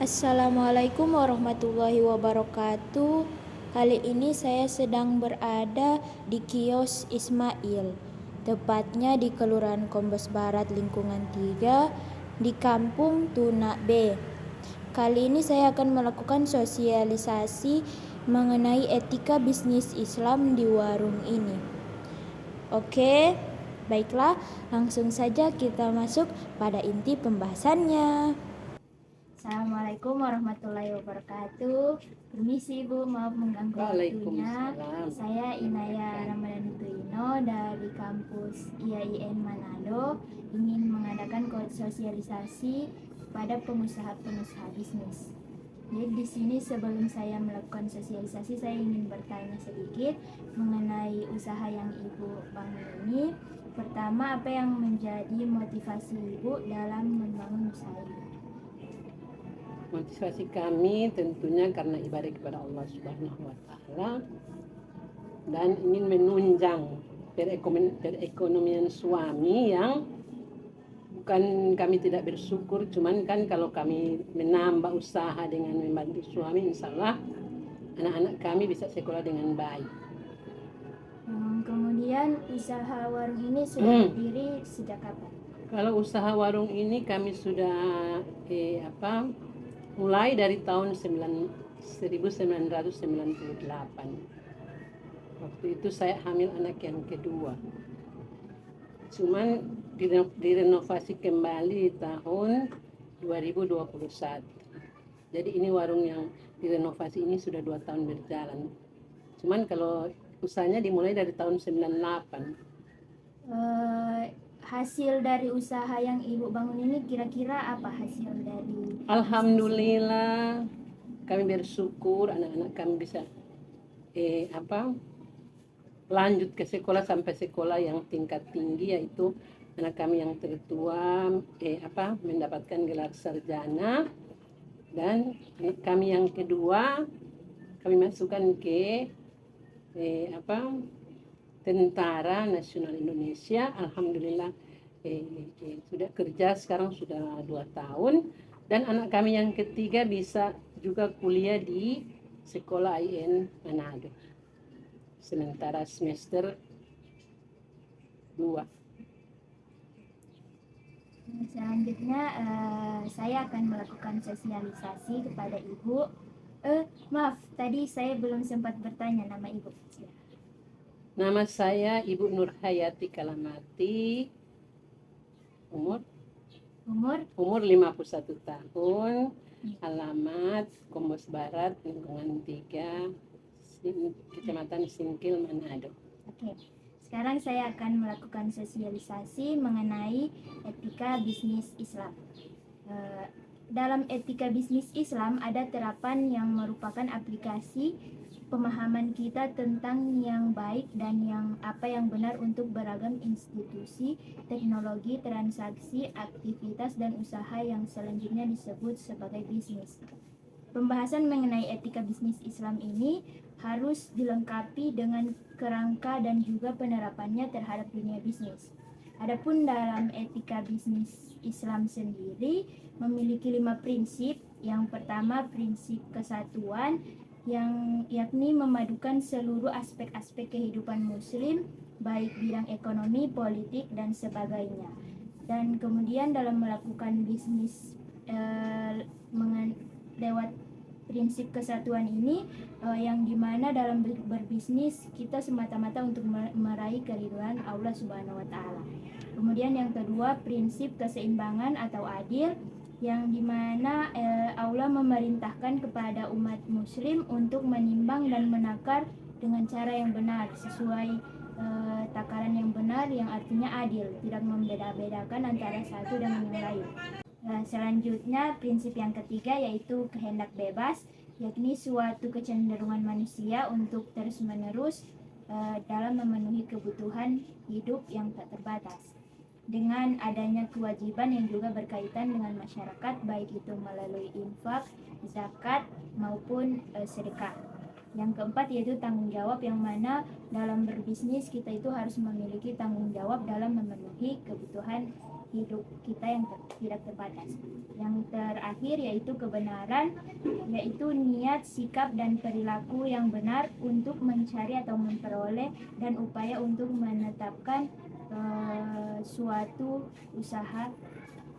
Assalamualaikum warahmatullahi wabarakatuh. Kali ini saya sedang berada di kios Ismail, tepatnya di Kelurahan Kombes Barat Lingkungan 3 di Kampung Tuna B. Kali ini saya akan melakukan sosialisasi mengenai etika bisnis Islam di warung ini. Oke, baiklah, langsung saja kita masuk pada inti pembahasannya. Assalamualaikum warahmatullahi wabarakatuh. Permisi Bu, maaf mengganggu waktunya. Saya Inaya Ramadhani Tuino dari kampus IAIN Manado ingin mengadakan sosialisasi pada pengusaha-pengusaha bisnis. Jadi di sini sebelum saya melakukan sosialisasi, saya ingin bertanya sedikit mengenai usaha yang Ibu bangun ini. Pertama, apa yang menjadi motivasi Ibu dalam membangun usaha ini? Motivasi kami tentunya karena ibadah kepada Allah Subhanahu wa Ta'ala dan ingin menunjang perekonomian suami yang bukan kami tidak bersyukur, cuman kan kalau kami menambah usaha dengan membantu suami, insya Allah anak-anak kami bisa sekolah dengan baik. Kemudian usaha warung ini sudah berdiri sejak kapan? Kalau usaha warung ini kami sudah mulai dari tahun 1998. Waktu itu saya hamil anak yang kedua. Cuman direnovasi kembali di tahun 2021. Jadi ini warung yang direnovasi ini sudah 2 tahun berjalan. Cuman kalau usahanya dimulai dari tahun 98. Hasil dari usaha yang Ibu bangun ini kira-kira apa hasil dari? Alhamdulillah kami bersyukur anak-anak kami bisa lanjut ke sekolah sampai sekolah yang tingkat tinggi, yaitu anak kami yang tertua mendapatkan gelar sarjana, dan anak kami yang kedua kami masukkan ke Tentara Nasional Indonesia. Alhamdulillah sudah kerja sekarang sudah 2 tahun, dan anak kami yang ketiga bisa juga kuliah di sekolah IAIN Manado sementara semester 2. Selanjutnya saya akan melakukan sosialisasi kepada Ibu. Maaf, tadi saya belum sempat bertanya nama Ibu. Nama saya Ibu Nurhayati Kalamati, umur 51 tahun, alamat Kombes Barat Lingkungan 3, Kecamatan Singkil, Manado. Oke. Sekarang saya akan melakukan sosialisasi mengenai etika bisnis Islam. Dalam etika bisnis Islam ada terapan yang merupakan aplikasi pemahaman kita tentang yang baik dan apa yang benar untuk beragam institusi, teknologi, transaksi, aktivitas, dan usaha yang selanjutnya disebut sebagai bisnis. Pembahasan mengenai etika bisnis Islam ini harus dilengkapi dengan kerangka dan juga penerapannya terhadap dunia bisnis. Adapun dalam etika bisnis Islam sendiri memiliki 5 prinsip. Yang pertama, prinsip kesatuan, yang yakni memadukan seluruh aspek-aspek kehidupan muslim, baik bidang ekonomi, politik, dan sebagainya. Dan kemudian dalam melakukan bisnis lewat prinsip kesatuan ini, yang dimana dalam berbisnis kita semata-mata untuk meraih keridhaan Allah Subhanahu wa Ta'ala. Kemudian yang kedua, prinsip keseimbangan atau adil, yang dimana Allah memerintahkan kepada umat muslim untuk menimbang dan menakar dengan cara yang benar, sesuai takaran yang benar, yang artinya adil, tidak membeda-bedakan antara satu dengan yang lain. Selanjutnya, prinsip yang ketiga yaitu kehendak bebas, yakni suatu kecenderungan manusia untuk terus-menerus dalam memenuhi kebutuhan hidup yang tak terbatas, dengan adanya kewajiban yang juga berkaitan dengan masyarakat, baik itu melalui infak, zakat, maupun sedekah. Yang keempat yaitu tanggung jawab, yang mana dalam berbisnis kita itu harus memiliki tanggung jawab dalam memenuhi kebutuhan hidup kita yang tidak terbatas. Yang terakhir yaitu kebenaran, yaitu niat, sikap, dan perilaku yang benar untuk mencari atau memperoleh dan upaya untuk menetapkan suatu usaha,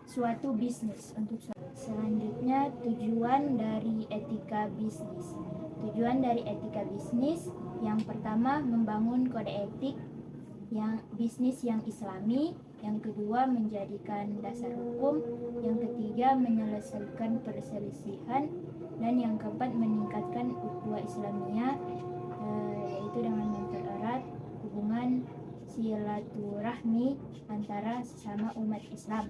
suatu bisnis untuk selanjutnya tujuan dari etika bisnis. Tujuan dari etika bisnis yang pertama membangun kode etik yang bisnis yang islami, yang kedua menjadikan dasar hukum, yang ketiga menyelesaikan perselisihan, dan yang keempat meningkatkan ukhuwah Islamiyah, yaitu dengan mempererat hubungan silaturahmi antara sesama umat Islam.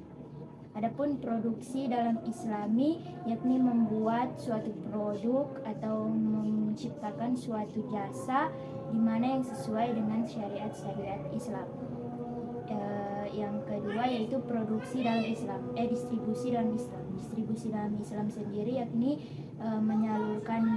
Adapun produksi dalam Islami yakni membuat suatu produk atau menciptakan suatu jasa di mana yang sesuai dengan syariat Islam. Yang kedua yaitu produksi dalam Islam, distribusi dalam Islam. Distribusi dalam Islam sendiri yakni menyalurkan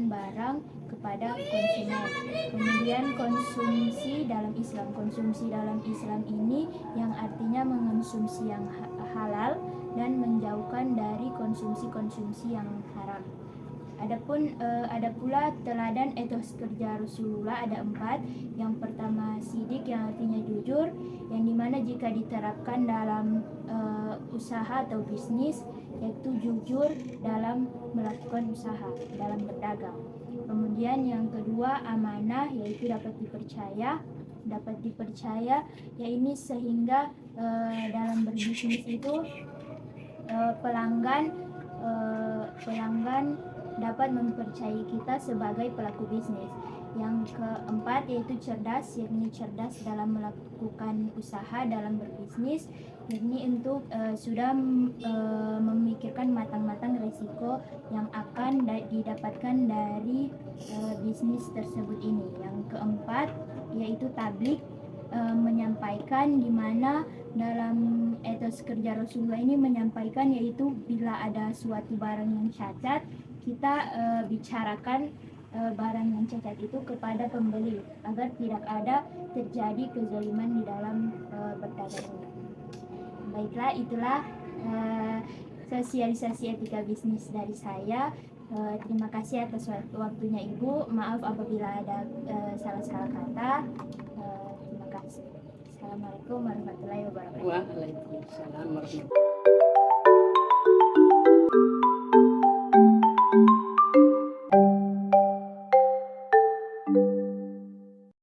barang kepada konsumen. Kemudian konsumsi dalam Islam. Konsumsi dalam Islam ini yang artinya mengonsumsi yang halal dan menjauhkan dari konsumsi-konsumsi yang haram. Adapun ada pula teladan etos kerja Rasulullah, ada 4. Yang pertama sidik, yang artinya jujur, yang dimana jika diterapkan dalam usaha atau bisnis, yaitu jujur dalam melakukan usaha, dalam berdagang. Kemudian yang kedua amanah, yaitu dapat dipercaya, ya ini sehingga dalam berbisnis itu pelanggan dapat mempercayai kita sebagai pelaku bisnis. Yang keempat yaitu cerdas, yakni cerdas dalam melakukan usaha, dalam berbisnis, yakni untuk sudah memikirkan matang-matang risiko yang akan didapatkan dari bisnis tersebut ini. Yang keempat yaitu tablik, menyampaikan, di mana dalam etos kerja Rasulullah ini menyampaikan, yaitu bila ada suatu barang yang cacat, kita bicarakan barang yang cacat itu kepada pembeli agar tidak ada terjadi kezaliman di dalam berdagang. Baiklah, itulah sosialisasi etika bisnis dari saya. Terima kasih atas waktunya Ibu. Maaf apabila ada salah-salah kata. Terima kasih. Assalamualaikum warahmatullahi wabarakatuh. Waalaikumsalam warahmatullahi wabarakatuh.